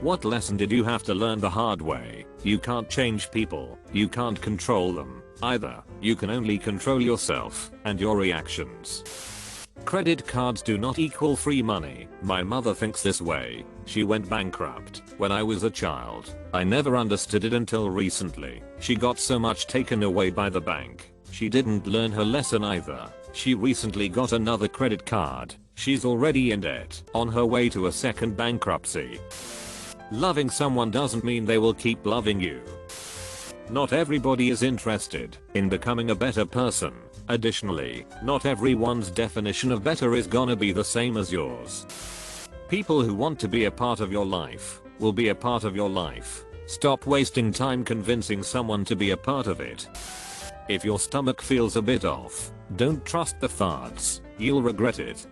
What lesson did you have to learn the hard way? You can't change people. You can't control them either. You can only control yourself and your reactions. Credit cards do not equal free money. My mother thinks this way. She went bankrupt when I was a child. I never understood it until recently. She got so much taken away by the bank. She didn't learn her lesson either. She recently got another credit card. She's already in debt, on her way to a second bankruptcy. Loving someone doesn't mean they will keep loving you. Not everybody is interested in becoming a better person. Additionally, not everyone's definition of better is gonna be the same as yours. People who want to be a part of your life will be a part of your life. Stop wasting time convincing someone to be a part of it. If your stomach feels a bit off, don't trust the farts. You'll regret it.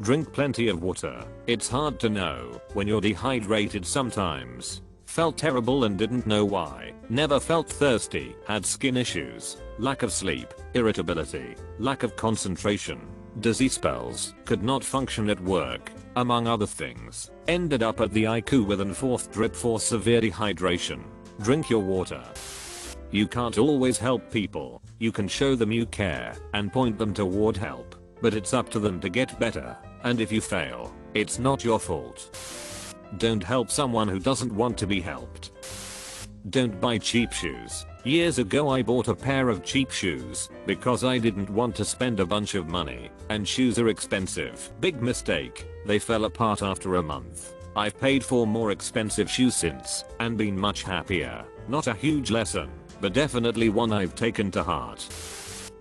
Drink plenty of water. It's hard to know when you're dehydrated sometimes. Felt terrible and didn't know why. Never felt thirsty. Had skin issues. Lack of sleep. Irritability. Lack of concentration. Dizzy spells. Could not function at work. Among other things. Ended up at the ICU with an 4th drip for severe dehydration. Drink your water. You can't always help people. You can show them you care and point them toward help. But it's up to them to get better. And if you fail, it's not your fault. Don't help someone who doesn't want to be helped. Don't buy cheap shoes. Years ago I bought a pair of cheap shoes because I didn't want to spend a bunch of money, and shoes are expensive. Big mistake. They fell apart after a month. I've paid for more expensive shoes since and been much happier. Not a huge lesson, but definitely one I've taken to heart.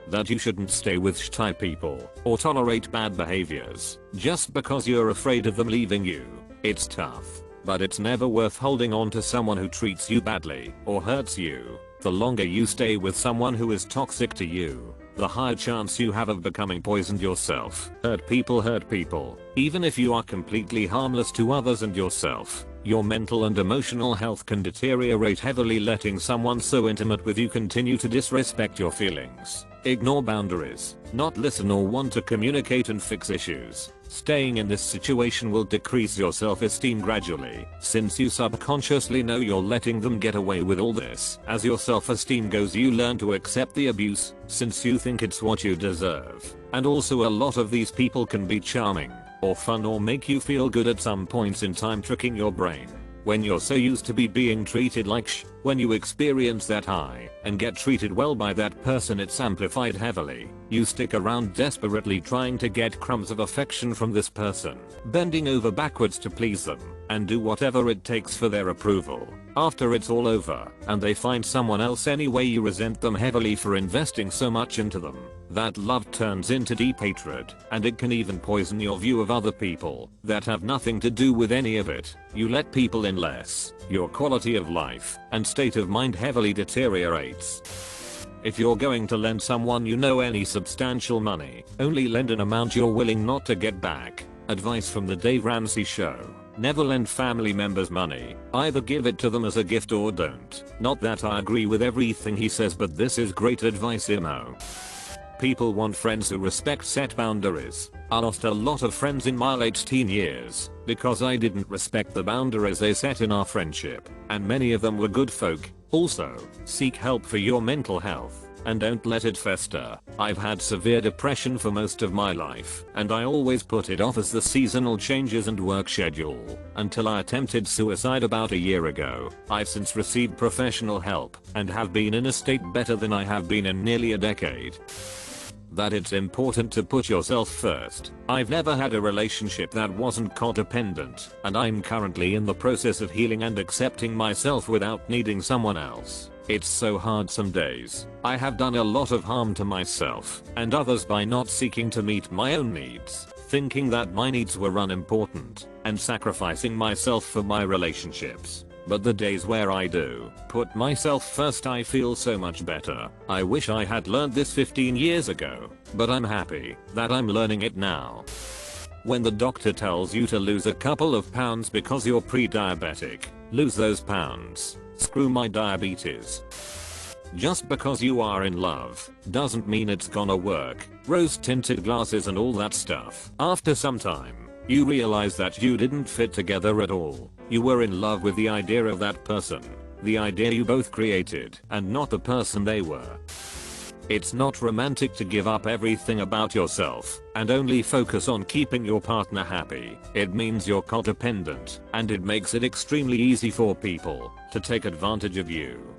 That you shouldn't stay with shy people or tolerate bad behaviors just because you're afraid of them leaving you. It's tough, but it's never worth holding on to someone who treats you badly or hurts you. The longer you stay with someone who is toxic to you, the higher chance you have of becoming poisoned yourself. Hurt people. Even if you are completely harmless to others and yourself, your mental and emotional health can deteriorate heavily. Letting someone so intimate with you continue to disrespect your feelings, ignore boundaries, not listen or want to communicate and fix issues. Staying in this situation will decrease your self-esteem gradually, since you subconsciously know you're letting them get away with all this. As your self-esteem goes, you learn to accept the abuse, since you think it's what you deserve. And also, a lot of these people can be charming, or fun, or make you feel good at some points in time, tricking your brain. When you're so used to being treated like when you experience that high and get treated well by that person, it's amplified heavily. You stick around desperately trying to get crumbs of affection from this person, bending over backwards to please them, and do whatever it takes for their approval. After it's all over and they find someone else anyway, you resent them heavily for investing so much into them. That love turns into deep hatred, and it can even poison your view of other people that have nothing to do with any of it. You let people in less, your quality of life and state of mind heavily deteriorates. If you're going to lend someone you know any substantial money, only lend an amount you're willing not to get back. Advice from the Dave Ramsey Show. Never lend family members money. Either give it to them as a gift or don't. Not that I agree with everything he says, but this is great advice, Imo. People want friends who respect set boundaries. I lost a lot of friends in my late teen years because I didn't respect the boundaries they set in our friendship, and many of them were good folk. Also, seek help for your mental health and don't let it fester. I've had severe depression for most of my life, and I always put it off as the seasonal changes and work schedule until I attempted suicide about a year ago. I've since received professional help and have been in a state better than I have been in nearly a decade. That it's important to put yourself first. I've never had a relationship that wasn't codependent, and I'm currently in the process of healing and accepting myself without needing someone else. It's so hard some days. I have done a lot of harm to myself and others by not seeking to meet my own needs, thinking that my needs were unimportant, and sacrificing myself for my relationships. But the days where I do put myself first, I feel so much better. I wish I had learned this 15 years ago, but I'm happy that I'm learning it now. When the doctor tells you to lose a couple of pounds because you're pre-diabetic, lose those pounds. Screw my diabetes. Just because you are in love doesn't mean it's gonna work. Rose tinted glasses and all that stuff. After some time, You realize that you didn't fit together at all. You were in love with the idea of that person. The idea you both created and not the person they were. It's not romantic to give up everything about yourself and only focus on keeping your partner happy. It means you're codependent and it makes it extremely easy for people to take advantage of you.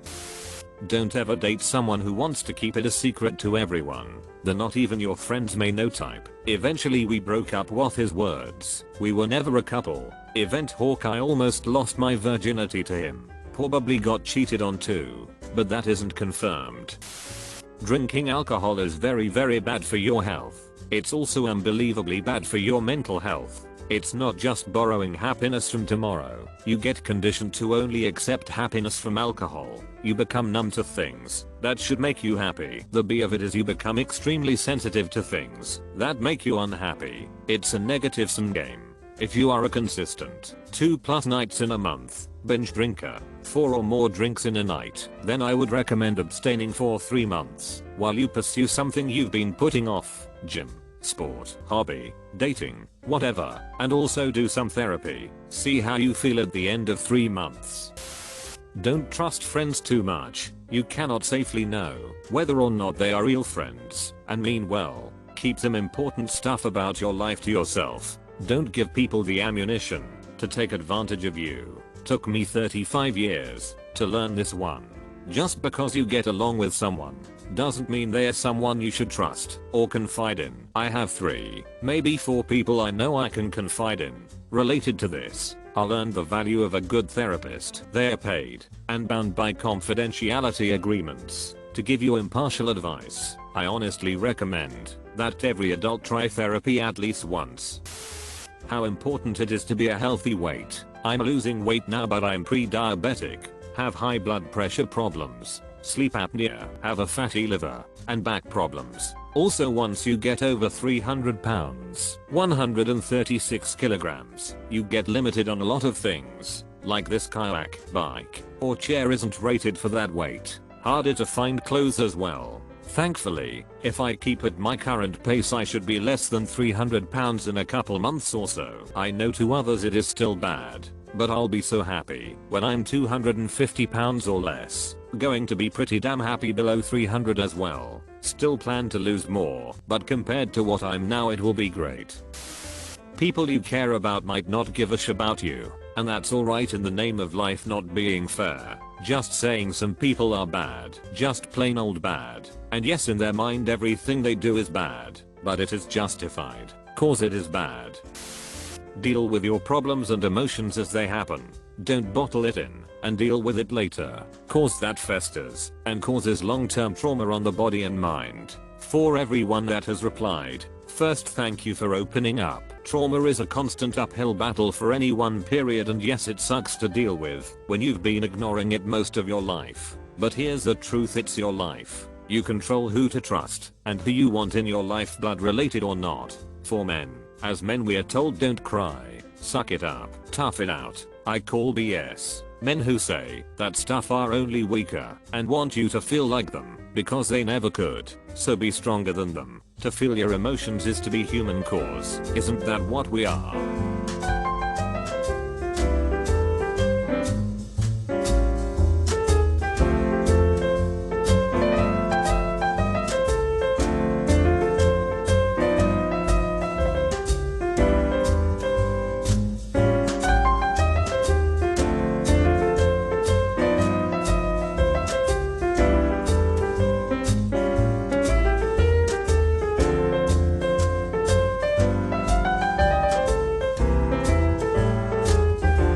Don't ever date someone who wants to keep it a secret to everyone. The not even your friends may know type. Eventually we broke up with his words. We were never a couple. Event Hawkeye almost lost my virginity to him. Probably got cheated on too, but that isn't confirmed. Drinking alcohol is very bad for your health. It's also unbelievably bad for your mental health. It's not just borrowing happiness from tomorrow. You get conditioned to only accept happiness from alcohol. You become numb to things that should make you happy. The B of it is you become extremely sensitive to things that make you unhappy. It's a negative sum game. If you are a consistent 2+ nights in a month binge drinker, 4 or more drinks in a night, then I would recommend abstaining for 3 months while you pursue something you've been putting off. Gym, sport, hobby, dating, whatever, and also do some therapy. See how you feel at the end of 3 months. Don't trust friends too much. You cannot safely know whether or not they are real friends and mean well. Keep some important stuff about your life to yourself. Don't give people the ammunition to take advantage of you. Took me 35 years to learn this one. Just because you get along with someone doesn't mean they're someone you should trust or confide in. I have 3, maybe 4 people I know I can confide in. Related to this, I learned the value of a good therapist. They're paid and bound by confidentiality agreements to give you impartial advice. I honestly recommend that every adult try therapy at least once. How important it is to be a healthy weight. I'm losing weight now but I'm pre-diabetic, have high blood pressure problems, sleep apnea, have a fatty liver, and back problems. Also once you get over 300 pounds, 136 kilograms, you get limited on a lot of things, like this kayak, bike, or chair isn't rated for that weight. Harder to find clothes as well. Thankfully, if I keep at my current pace I should be less than 300 pounds in a couple months or so. I know to others it is still bad, but I'll be so happy when I'm 250 pounds or less. Going to be pretty damn happy below 300 as well. Still plan to lose more, but compared to what I'm now it will be great. People you care about might not give a shit about you, and that's alright in the name of life not being fair. Just saying some people are bad, just plain old bad, and yes in their mind everything they do is bad, but it is justified, cause it is bad. Deal with your problems and emotions as they happen. Don't bottle it in and deal with it later, cause that festers and causes long-term trauma on the body and mind. For everyone that has replied, first thank you for opening up. Trauma is a constant uphill battle for anyone period, and yes it sucks to deal with when you've been ignoring it most of your life. But here's the truth, it's your life. You control who to trust and who you want in your life, blood related or not. For men, as men we are told don't cry, suck it up, tough it out. I call BS. Men who say that stuff are only weaker and want you to feel like them because they never could, so be stronger than them. To feel your emotions is to be human, cause isn't that what we are?